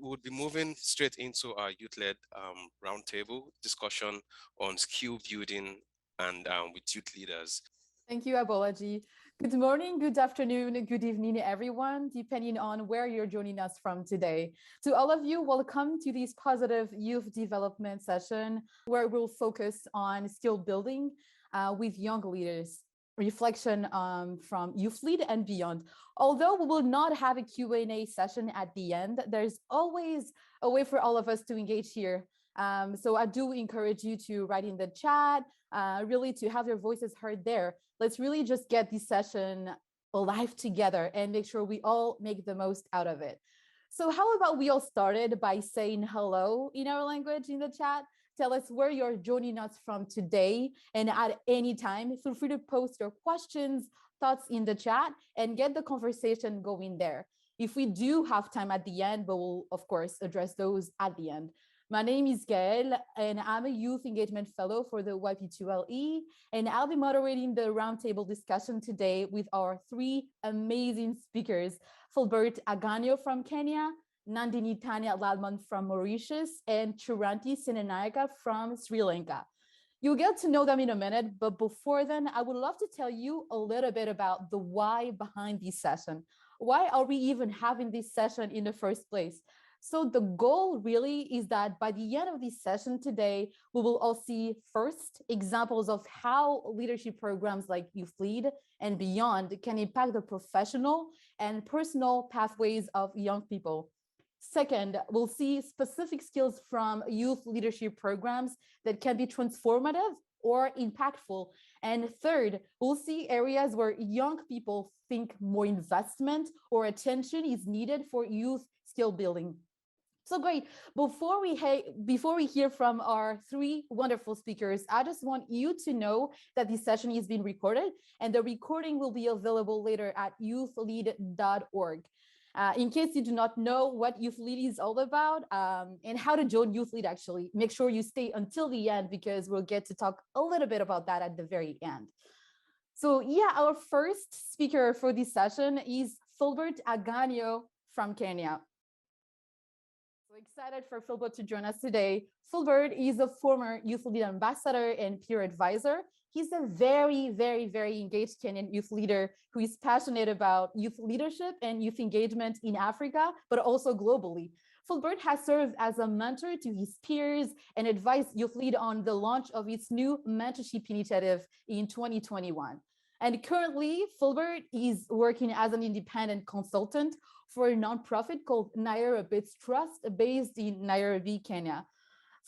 we would be moving straight into our youth-led roundtable discussion on skill building and with youth leaders. Thank you, Abolaji. Good morning, good afternoon, good evening, everyone, depending on where you're joining us from today. To all of you, welcome to this positive youth development session where we'll focus on skill building with young leaders. Reflection from YouthLead and beyond. Although we will not have a Q&A session at the end, there's always a way for all of us to engage here. So I do encourage you to write in the chat, really to have your voices heard there. Let's really just get this session alive together and make sure we all make the most out of it. So how about we all started by saying hello in our language in the chat? Tell us where you're joining us from today, and at any time, feel free to post your questions, thoughts in the chat and get the conversation going there. If we do have time at the end, but we'll of course address those at the end. My name is Gaëlle, and I'm a Youth Engagement Fellow for the YP2LE, and I'll be moderating the roundtable discussion today with our three amazing speakers, Philbert Aganyo from Kenya, Tanya Lallmon from Mauritius, and Chiranthi Senanayake from Sri Lanka. You'll get to know them in a minute, but before then, I would love to tell you a little bit about the why behind this session. Why are we even having this session in the first place? So the goal really is that by the end of this session today, we will all see first examples of how leadership programs like YouthLead and beyond can impact the professional and personal pathways of young people. Second, we'll see specific skills from youth leadership programs that can be transformative or impactful. And third, we'll see areas where young people think more investment or attention is needed for youth skill building. So great. Before we hear from our three wonderful speakers, I just want you to know that this session is being recorded and the recording will be available later at youthlead.org. In case you do not know what YouthLead is all about and how to join YouthLead, actually, make sure you stay until the end because we'll get to talk a little bit about that at the very end. So yeah, our first speaker for this session is Philbert Aganyo from Kenya. So excited for Philbert to join us today. Philbert is a former YouthLead ambassador and peer advisor. He's a very, very, very engaged Kenyan youth leader who is passionate about youth leadership and youth engagement in Africa, but also globally. Philbert has served as a mentor to his peers and advised YouthLead on the launch of its new mentorship initiative in 2021. And currently, Philbert is working as an independent consultant for a nonprofit called Nairobi Trust based in Nairobi, Kenya.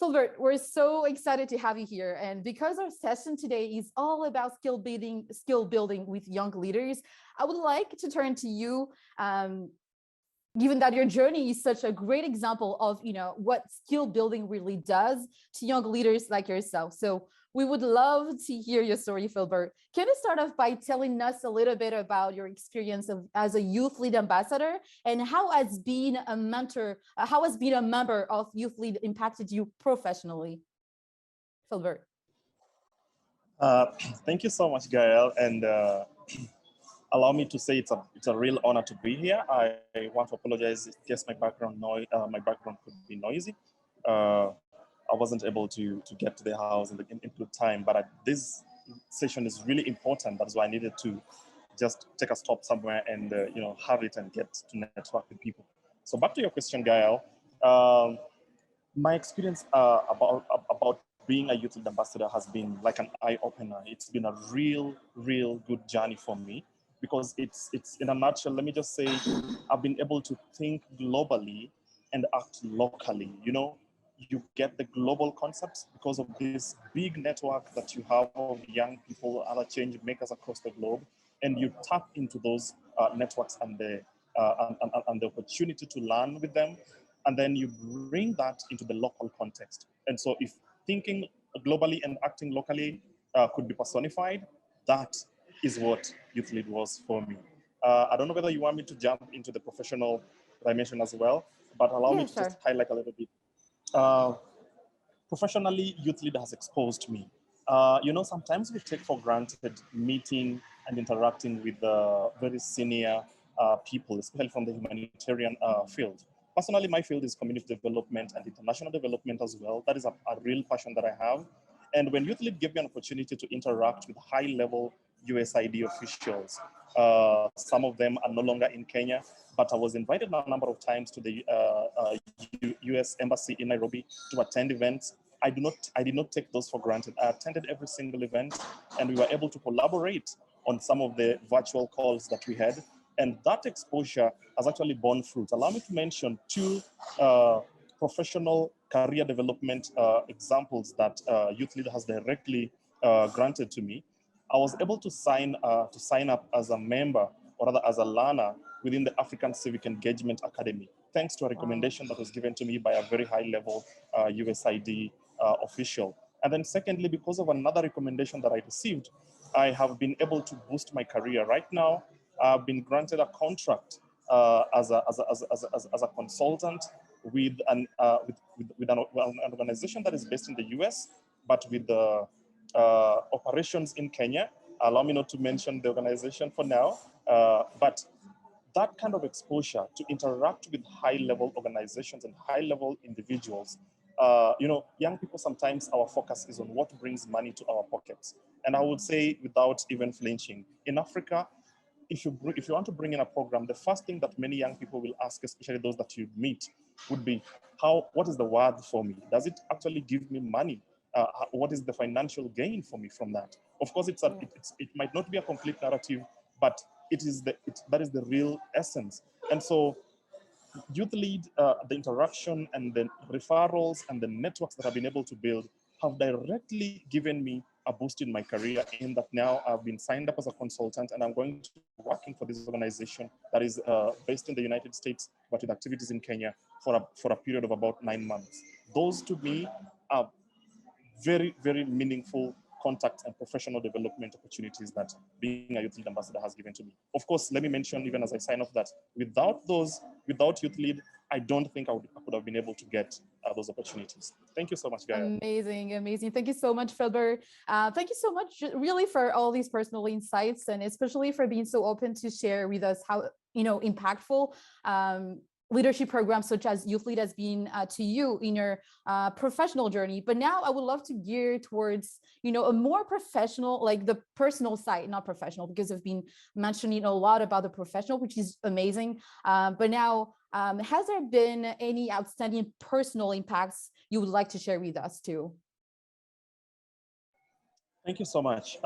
Philbert, we're so excited to have you here. And because our session today is all about skill building with young leaders, I would like to turn to you, given that your journey is such a great example of what skill building really does to young leaders like yourself. So we would love to hear your story, Philbert. Can you start off by telling us a little bit about your experience as a YouthLead ambassador and how has being a mentor, how has being a member of YouthLead impacted you professionally? Philbert. Thank you so much, Gaëlle, and allow me to say it's a real honor to be here. I want to apologize in case my background could be noisy. I wasn't able to get to the house in good time, but this session is really important. That's why I needed to just take a stop somewhere and have it and get to network with people. So back to your question, Gaëlle. My experience about being a youth ambassador has been like an eye-opener. It's been a real good journey for me because it's in a nutshell. Let me just say, I've been able to think globally and act locally. You get the global concepts because of this big network that you have of young people, other change makers across the globe, and you tap into those networks and the opportunity to learn with them, and then you bring that into the local context. And so, if thinking globally and acting locally could be personified, that is what YouthLead was for me. I don't know whether you want me to jump into the professional dimension as well, but allow me to just highlight a little bit. Professionally, YouthLead has exposed me. Sometimes we take for granted meeting and interacting with very senior people, especially from the humanitarian field. Personally, my field is community development and international development as well. That is a real passion that I have. And when YouthLead gave me an opportunity to interact with high-level USAID officials, some of them are no longer in Kenya, but I was invited a number of times to the US Embassy in Nairobi to attend events. I did not take those for granted. I attended every single event, and we were able to collaborate on some of the virtual calls that we had. And that exposure has actually borne fruit. Allow me to mention two professional career development examples that YouthLead has directly granted to me. I was able to sign up as a member, or rather as a learner, within the African Civic Engagement Academy, thanks to a recommendation that was given to me by a very high-level USAID official. And then secondly, because of another recommendation that I received, I have been able to boost my career. Right now, I've been granted a contract as a consultant with an organization that is based in the US, but with the operations in Kenya. Allow me not to mention the organization for now, but that kind of exposure to interact with high-level organizations and high-level individuals. Young people, sometimes our focus is on what brings money to our pockets. And I would say, without even flinching, in Africa, if you want to bring in a program, the first thing that many young people will ask, especially those that you meet, would be, what is the worth for me? Does it actually give me money? What is the financial gain for me from that? Of course, it might not be a complete narrative, but that is the real essence. And so YouthLead, the interaction and the referrals and the networks that I've been able to build have directly given me a boost in my career, in that now I've been signed up as a consultant and I'm going to be working for this organization that is based in the United States, but with activities in Kenya for a period of about 9 months. Those to me are very, very meaningful contact and professional development opportunities that being a YouthLead ambassador has given to me. Of course, let me mention, even as I sign off, that without YouthLead, I don't think I could have been able to get those opportunities. Thank you so much, Gaia. Amazing, amazing. Thank you so much, Philbert. Thank you so much, really, for all these personal insights, and especially for being so open to share with us how impactful leadership programs such as YouthLead has been to you in your professional journey. But now I would love to gear towards, a more professional, like the personal side, not professional, because I've been mentioning a lot about the professional, which is amazing. But now, has there been any outstanding personal impacts you would like to share with us too? Thank you so much.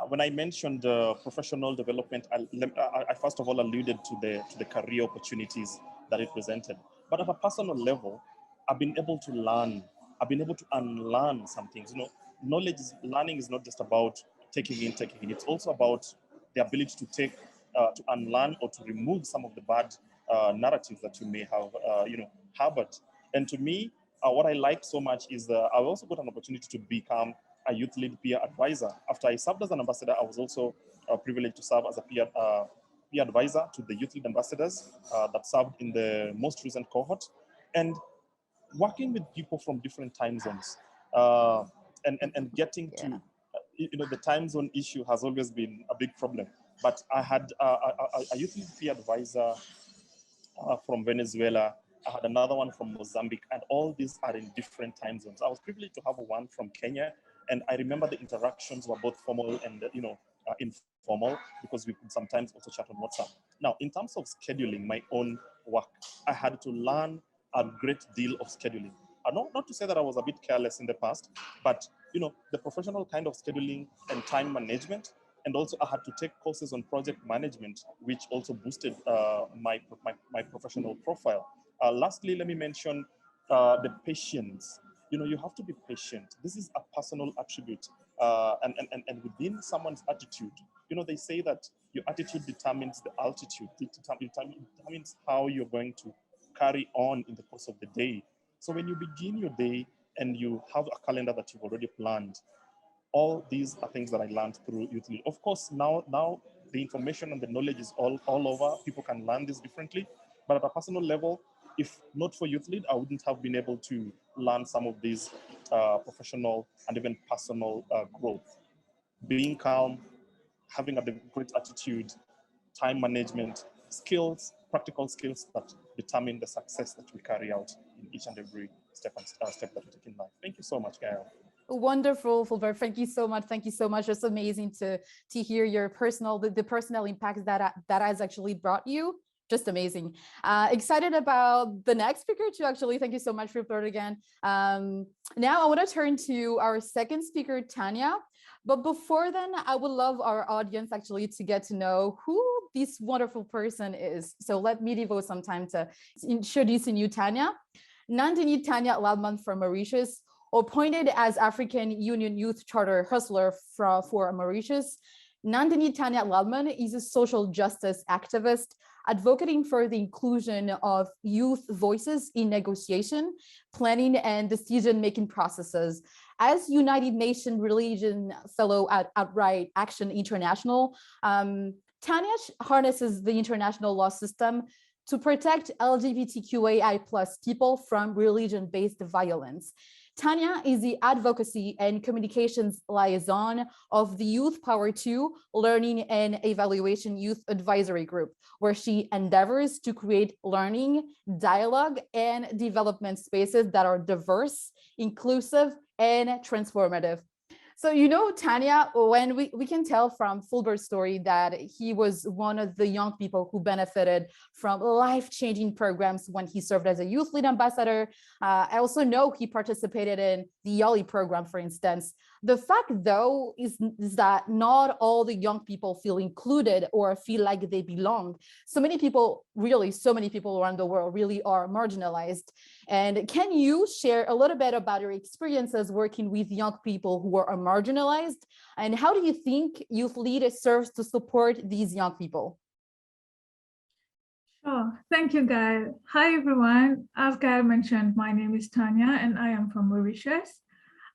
When I mentioned professional development, I first of all alluded to the career opportunities that it presented. But at a personal level, I've been able to learn. I've been able to unlearn some things. Learning is not just about taking in. It's also about the ability to to unlearn or to remove some of the bad narratives that you may have, harbored. And to me, what I like so much is I also got an opportunity to become a YouthLead peer advisor. After I served as an ambassador, I was also privileged to serve as a peer advisor to the YouthLead ambassadors that served in the most recent cohort. And working with people from different time zones and getting to, the time zone issue has always been a big problem. But I had a YouthLead peer advisor from Venezuela. I had another one from Mozambique, and all these are in different time zones. I was privileged to have one from Kenya, and I remember the interactions were both formal and informal, because we could sometimes also chat on WhatsApp. Now, in terms of scheduling my own work, I had to learn a great deal of scheduling. Not to say that I was a bit careless in the past, but the professional kind of scheduling and time management. And also I had to take courses on project management, which also boosted my professional profile. Lastly, let me mention the patience. You have to be patient. This is a personal attribute. And within someone's attitude, they say that your attitude determines the altitude, it determines how you're going to carry on in the course of the day. So when you begin your day and you have a calendar that you've already planned, all these are things that I learned through YouthLead. Of course, now the information and the knowledge is all over. People can learn this differently. But at a personal level, if not for YouthLead, I wouldn't have been able to learn some of these professional and even personal growth. Being calm, having a great attitude, time management, skills, practical skills that determine the success that we carry out in each and every step that we take in life. Thank you so much, Gail. Wonderful, Philbert. Thank you so much. Thank you so much. It's amazing to hear your personal, the personal impacts that has actually brought you. Just amazing. Excited about the next speaker too, actually. Thank you so much, Philbert, again. Now I want to turn to our second speaker, Tanya. But before then, I would love our audience actually to get to know who this wonderful person is. So let me devote some time to introducing you, Tanya. Nandini Tanya Lallmon from Mauritius, appointed as African Union Youth Charter Hustler for Mauritius. Nandini Tanya Lallmon is a social justice activist advocating for the inclusion of youth voices in negotiation, planning, and decision-making processes. As United Nations Religion Fellow at Outright Action International, Tanya harnesses the international law system to protect LGBTQAI+ people from religion-based violence. Tanya is the advocacy and communications liaison of the YouthPower2 Learning and Evaluation Youth Advisory Group, where she endeavors to create learning, dialogue, and development spaces that are diverse, inclusive, and transformative. So, you know, Tanya, when we can tell from Philbert's story that he was one of the young people who benefited from life-changing programs when he served as a YouthLead ambassador. I also know he participated in the YALI program, for instance. The fact, though, is that not all the young people feel included or feel like they belong. So many people around the world really are marginalized. And can you share a little bit about your experiences working with young people who are marginalized? And how do you think YouthLead serves to support these young people? Sure. Thank you, Gail. Hi, everyone. As Gail mentioned, my name is Tanya, and I am from Mauritius.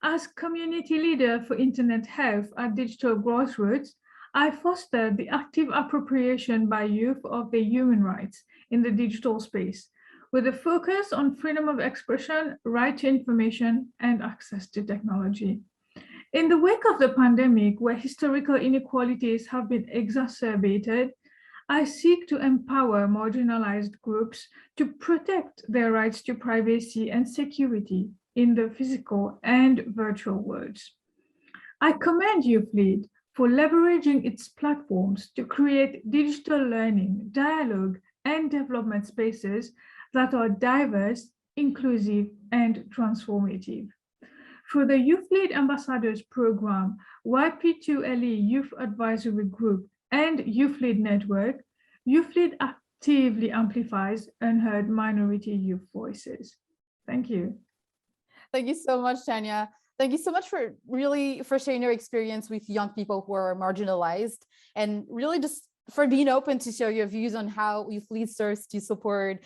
As community leader for internet health at Digital Grassroots, I foster the active appropriation by youth of their human rights in the digital space, with a focus on freedom of expression, right to information, and access to technology. In the wake of the pandemic, where historical inequalities have been exacerbated, I seek to empower marginalized groups to protect their rights to privacy and security in the physical and virtual worlds. I commend YouthLead for leveraging its platforms to create digital learning, dialogue, and development spaces that are diverse, inclusive, and transformative. Through the YouthLead Ambassadors Program, YP2LE Youth Advisory Group, and YouthLead Network, YouthLead actively amplifies unheard minority youth voices. Thank you. Thank you so much, Tanya. Thank you so much for sharing your experience with young people who are marginalized, and really just for being open to share your views on how YouthLead serves to support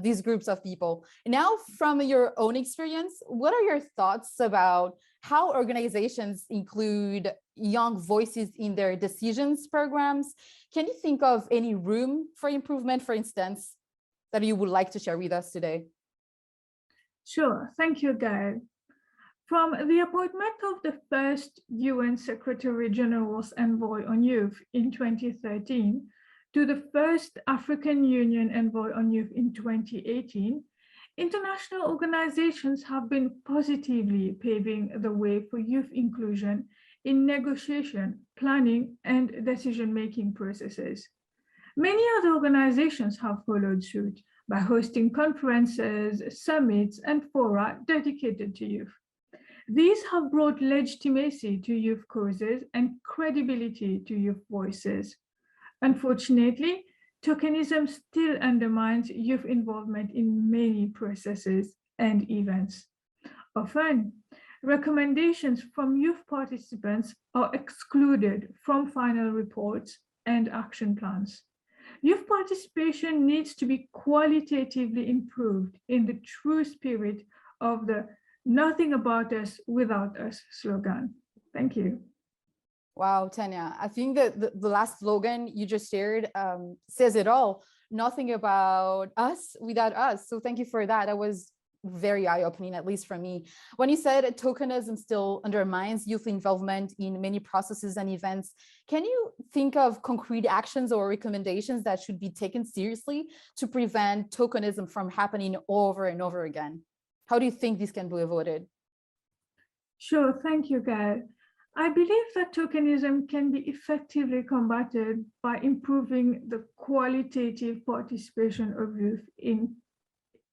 these groups of people. Now, from your own experience, what are your thoughts about how organizations include young voices in their decisions programs? Can you think of any room for improvement, for instance, that you would like to share with us today? Sure, thank you, Gail. From the appointment of the first UN Secretary General's Envoy on Youth in 2013 to the first African Union Envoy on Youth in 2018, international organizations have been positively paving the way for youth inclusion in negotiation, planning, and decision-making processes. Many other organizations have followed suit by hosting conferences, summits, and fora dedicated to youth. These have brought legitimacy to youth causes and credibility to youth voices. Unfortunately, tokenism still undermines youth involvement in many processes and events. Often, recommendations from youth participants are excluded from final reports and action plans. Youth participation needs to be qualitatively improved in the true spirit of the "Nothing about us without us" slogan. Thank you. Wow, Tanya, I think that the last slogan you just shared says it all. Nothing about us without us. So thank you for that. That was very eye-opening, at least for me. When you said tokenism still undermines youth involvement in many processes and events, can you think of concrete actions or recommendations that should be taken seriously to prevent tokenism from happening over and over again? How do you think this can be avoided? Sure, thank you, Gail. I believe that tokenism can be effectively combated by improving the qualitative participation of youth in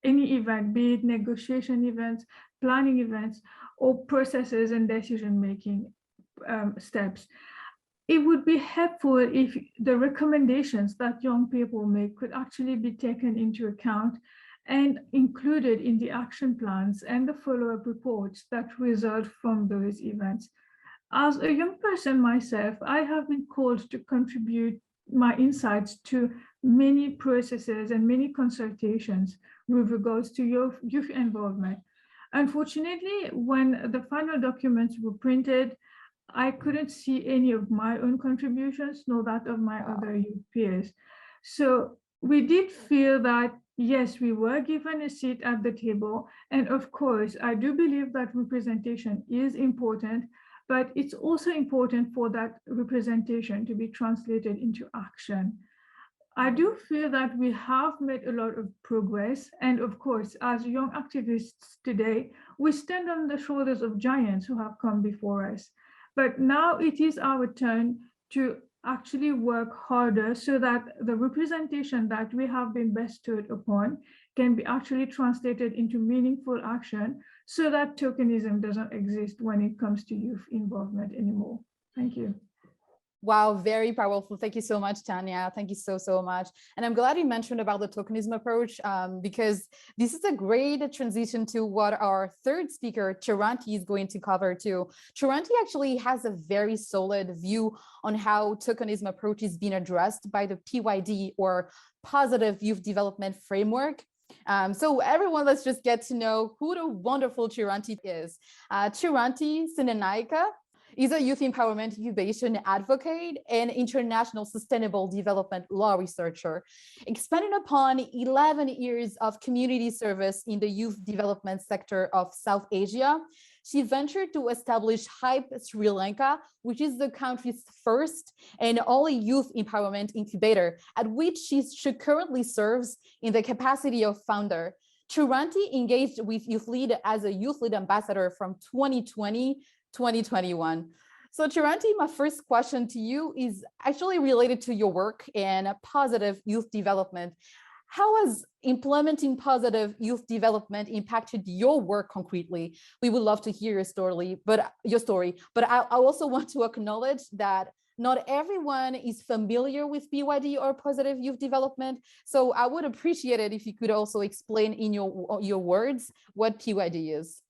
any event, be it negotiation events, planning events, or processes and decision-making steps. It would be helpful if the recommendations that young people make could actually be taken into account and included in the action plans and the follow-up reports that result from those events. As a young person myself, I have been called to contribute my insights to many processes and many consultations with regards to youth involvement. Unfortunately, when the final documents were printed, I couldn't see any of my own contributions, nor that of my other youth peers. So we did feel that, yes, we were given a seat at the table. And of course, I do believe that representation is important, but it's also important for that representation to be translated into action. I do feel that we have made a lot of progress. And of course, as young activists today, we stand on the shoulders of giants who have come before us. But now it is our turn to actually work harder so that the representation that we have been bestowed upon can be actually translated into meaningful action so that tokenism doesn't exist when it comes to youth involvement anymore. Thank you. Wow, very powerful. Thank you so much, Tanya. Thank you so much. And I'm glad you mentioned about the tokenism approach because this is a great transition to what our third speaker, Chiranthi, is going to cover too. Chiranthi actually has a very solid view on how tokenism approach is being addressed by the PYD, or Positive Youth Development Framework. So everyone, let's just get to know who the wonderful Chiranthi is. Chiranthi Senanayake is a youth empowerment incubation advocate and international sustainable development law researcher. Expanding upon 11 years of community service in the youth development sector of South Asia, she ventured to establish HYPE Sri Lanka, which is the country's first and only youth empowerment incubator, at which she currently serves in the capacity of founder. Chiranthi engaged with YouthLead as a YouthLead ambassador from 2020-2021. So Chiranthi, my first question to you is actually related to your work in positive youth development. How has implementing positive youth development impacted your work concretely? We would love to hear your story, but I also want to acknowledge that not everyone is familiar with PYD or positive youth development. So I would appreciate it if you could also explain in your words what PYD is.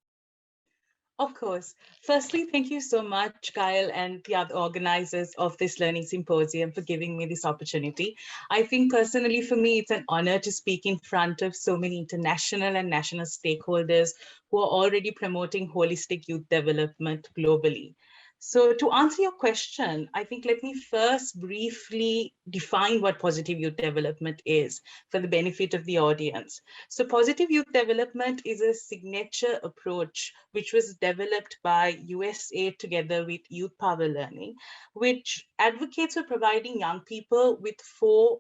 Of course. Firstly, thank you so much, Kyle, and the other organizers of this learning symposium for giving me this opportunity. I think personally for me, it's an honor to speak in front of so many international and national stakeholders who are already promoting holistic youth development globally. So to answer your question, I think let me first briefly define what positive youth development is for the benefit of the audience. So positive youth development is a signature approach which was developed by USAID together with YouthPower Learning, which advocates for providing young people with 4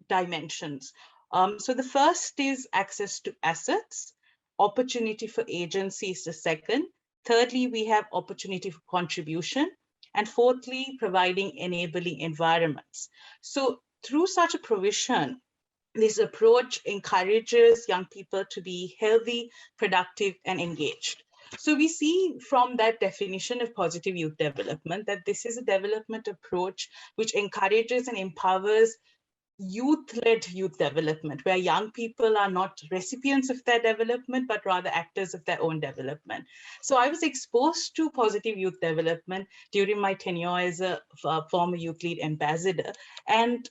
dimensions. So the first is access to assets, opportunity for agency is the second. Thirdly, we have opportunity for contribution. And fourthly, providing enabling environments. So through such a provision, this approach encourages young people to be healthy, productive, and engaged. So we see from that definition of positive youth development that this is a development approach which encourages and empowers youth-led youth development, where young people are not recipients of their development, but rather actors of their own development. So I was exposed to positive youth development during my tenure as a former YouthLead ambassador. And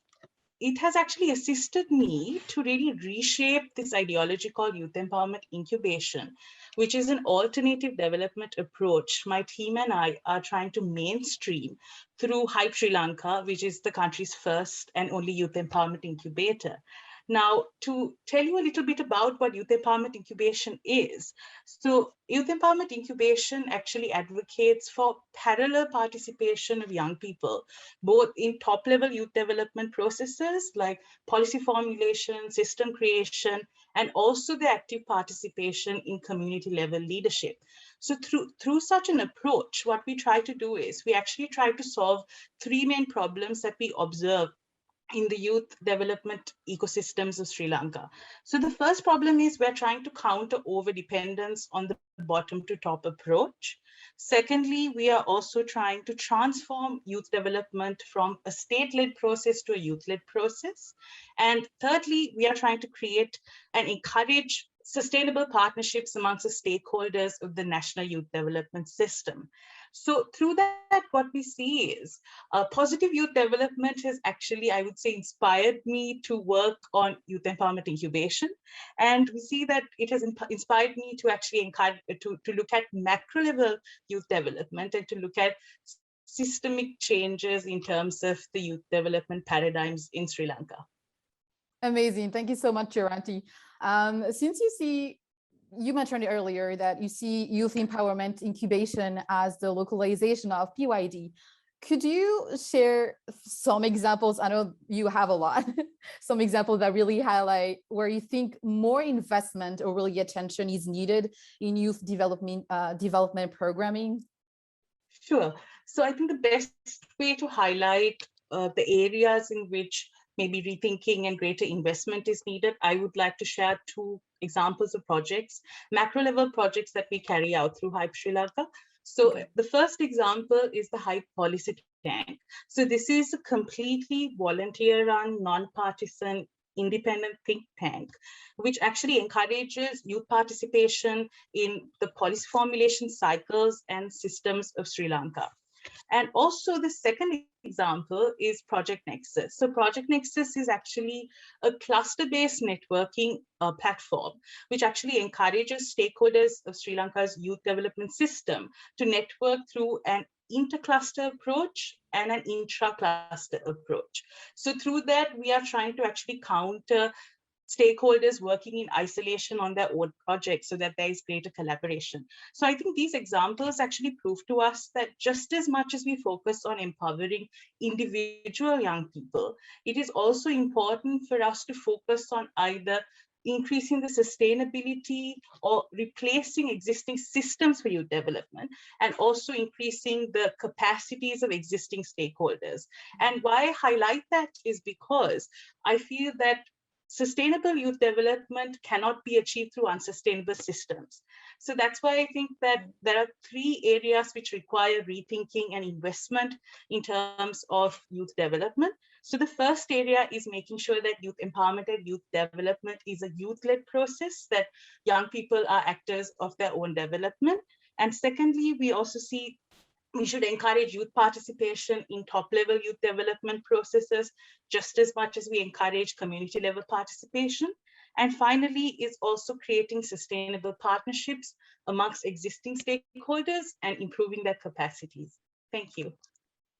it has actually assisted me to really reshape this ideology called youth empowerment incubation, which is an alternative development approach my team and I are trying to mainstream through HYPE Sri Lanka, which is the country's first and only youth empowerment incubator. Now, to tell you a little bit about what Youth Empowerment Incubation is. So Youth Empowerment Incubation actually advocates for parallel participation of young people, both in top-level youth development processes like policy formulation, system creation, and also the active participation in community-level leadership. So through such an approach, what we try to do is we actually try to solve three main problems that we observe in the youth development ecosystems of Sri Lanka. So the first problem is we're trying to counter over-dependence on the bottom to top approach. Secondly, we are also trying to transform youth development from a state-led process to a youth-led process. And thirdly, we are trying to create and encourage sustainable partnerships amongst the stakeholders of the national youth development system. So through that, what we see is positive youth development has actually, I would say, inspired me to work on youth empowerment incubation. And we see that it has inspired me to actually encourage, to look at macro level youth development and to look at systemic changes in terms of the youth development paradigms in Sri Lanka. Amazing. Thank you so much, Chiranthi. Since you mentioned earlier that you see youth empowerment incubation as the localization of PYD. Could you share some examples? I know you have a lot, some examples that really highlight where you think more investment or really attention is needed in youth development programming? Sure. So I think the best way to highlight the areas in which maybe rethinking and greater investment is needed, I would like to share two examples of projects, macro level projects that we carry out through HYPE Sri Lanka. So the first example is the HYPE Policy Tank. So this is a completely volunteer-run, non-partisan, independent think tank, which actually encourages youth participation in the policy formulation cycles and systems of Sri Lanka. And also the second example is Project Nexus. So Project Nexus is actually a cluster-based networking platform, which actually encourages stakeholders of Sri Lanka's youth development system to network through an inter-cluster approach and an intra-cluster approach. So through that, we are trying to actually counter stakeholders working in isolation on their own projects so that there is greater collaboration. So I think these examples actually prove to us that just as much as we focus on empowering individual young people, it is also important for us to focus on either increasing the sustainability or replacing existing systems for youth development, and also increasing the capacities of existing stakeholders. And why I highlight that is because I feel that sustainable youth development cannot be achieved through unsustainable systems. So that's why I think that there are three areas which require rethinking and investment in terms of youth development. So the first area is making sure that youth empowerment and youth development is a youth-led process, that young people are actors of their own development. And secondly, we also see we should encourage youth participation in top-level youth development processes just as much as we encourage community-level participation. And finally, is also creating sustainable partnerships amongst existing stakeholders and improving their capacities. Thank you.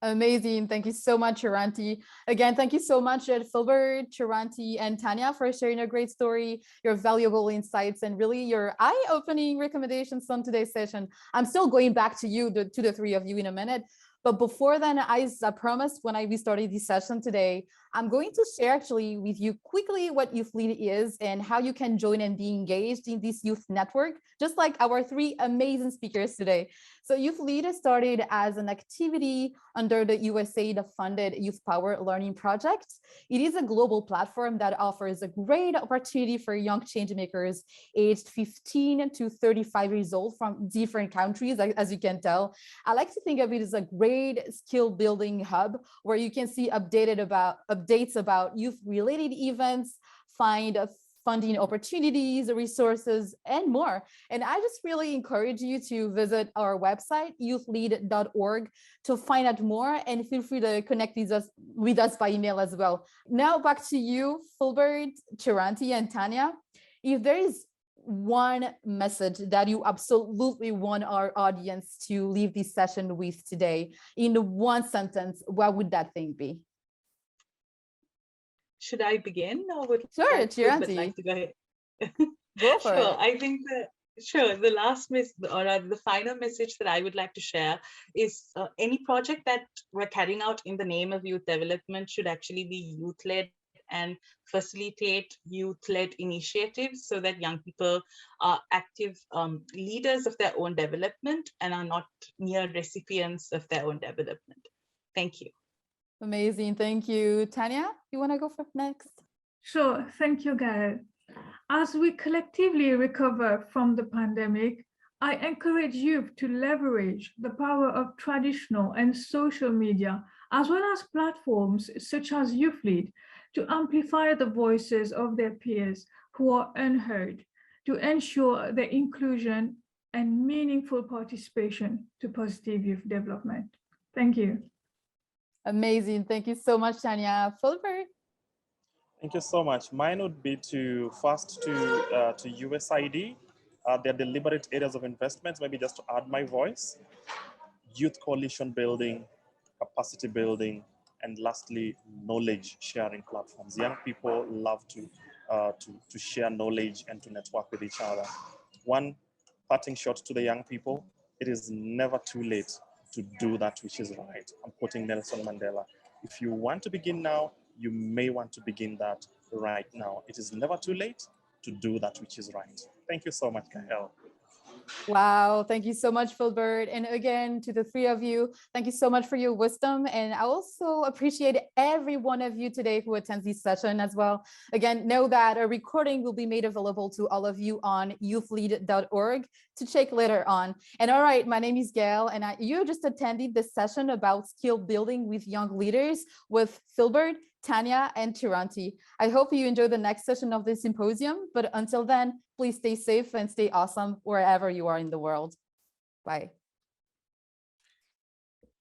Amazing. Thank you so much, Chiranthi. Again, thank you so much, Philbert, Chiranthi, and Tanya for sharing your great story, your valuable insights, and really your eye-opening recommendations on today's session. I'm still going back to you, to the three of you in a minute. But before then, as I promised when we started this session today, I'm going to share actually with you quickly what YouthLead is and how you can join and be engaged in this youth network, just like our three amazing speakers today. So YouthLead started as an activity under the USAID funded YouthPower Learning Project. It is a global platform that offers a great opportunity for young change makers aged 15 to 35 years old from different countries, as you can tell. I like to think of it as a great skill building hub where you can see updates about youth-related events, find funding opportunities, resources, and more. And I just really encourage you to visit our website, youthlead.org, to find out more, and feel free to connect with us by email as well. Now back to you, Philbert, Chiranthi, and Tanya. If there is one message that you absolutely want our audience to leave this session with today, in one sentence, what would that thing be? Should I begin or would Sure, Philbert Chiranthi. like to go ahead? Go for Sure. it. I think the last or rather the final message that I would like to share is any project that we're carrying out in the name of youth development should actually be youth-led and facilitate youth-led initiatives so that young people are active leaders of their own development and are not mere recipients of their own development. Thank you. Amazing. Thank you. Tanya, you want to go for next? Sure. Thank you, Gael. As we collectively recover from the pandemic, I encourage youth to leverage the power of traditional and social media, as well as platforms such as YouthLead, to amplify the voices of their peers who are unheard, to ensure their inclusion and meaningful participation to positive youth development. Thank you. Amazing. Thank you so much, Tanya. Philbert? Thank you so much. Mine would be to USAID, their deliberate areas of investments, maybe just to add my voice, youth coalition building, capacity building, and lastly, knowledge sharing platforms. Young people love to share knowledge and to network with each other. One parting shot to the young people: it is never too late to do that which is right. I'm quoting Nelson Mandela. If you want to begin now, you may want to begin that right now. It is never too late to do that which is right. Thank you so much, Gael. Wow, thank you so much, Philbert. And again, to the three of you, thank you so much for your wisdom. And I also appreciate every one of you today who attends this session as well. Again, know that a recording will be made available to all of you on youthlead.org to check later on. And all right, my name is Gail, and you just attended this session about skill building with young leaders with Philbert, Tanya, and Chiranthi. I hope you enjoy the next session of this symposium, but until then, please stay safe and stay awesome wherever you are in the world. Bye.